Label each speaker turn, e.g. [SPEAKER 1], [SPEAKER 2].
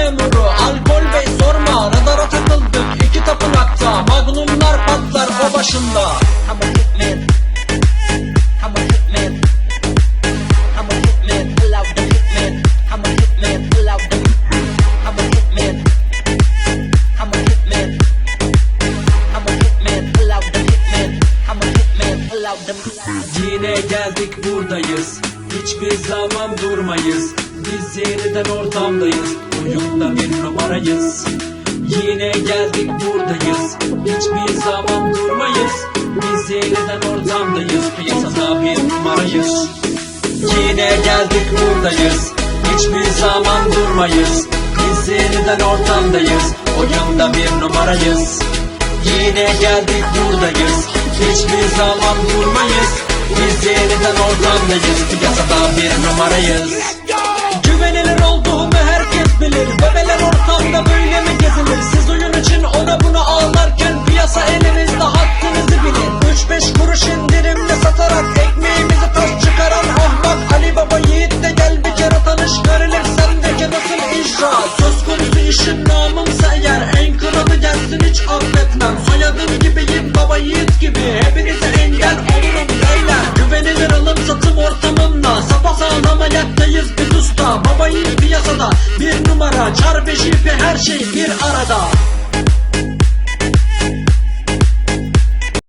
[SPEAKER 1] memuru. Alkol bey sorma, radara takıldık iki tapınakta. Magnumlar patlar o başında.
[SPEAKER 2] I'm a hitman. I'm a hitman. I'm a hitman. Pull out the hitman. I'm a hitman. Pull out the. I'm a hitman. I'm a hitman. I'm a hitman. Pull out the hitman. I'm a hitman. Pull out the.
[SPEAKER 1] Yine geldik buradayız, hiçbir zaman durmayız. Biz yeniden ortamdayız, oyunda bir numarayız. Yine geldik buradayız, hiçbir zaman durmayız. Biz yeniden ortamdayız, piyasada bir numarayız. Yine geldik buradayız, hiçbir zaman durmayız. Biz yeniden ortamdayız, oyunda bir numarayız. Yine geldik buradayız, hiçbir zaman durmayız. Biz yeniden ortamdayız, piyasada bir numarayız. Güvenilir olduğumu herkes bilir. Bebeler ortamda böyle mi gezilir? Siz oyun için ona buna ağlarken piyasa elinizde, hakkınızı bilin. 3-5 kuruş indirimle satarak ekmeğimizi taş çıkaran ahmak Ali Baba Yiğit de gel bir kere tanış, görelim sendeki nasıl icra. Söz konusu işin namımsa eğer en kralı gelsin hiç affetmem. Soyadım gibiyim Baba Yiğit gibi, hepinize engel olurum beyler. Güvenilir alım satım ortamında, sapasağlam ayaktayız biz usta. Baba Yiğit piyasada bir numara, çar beşi her şey bir arada.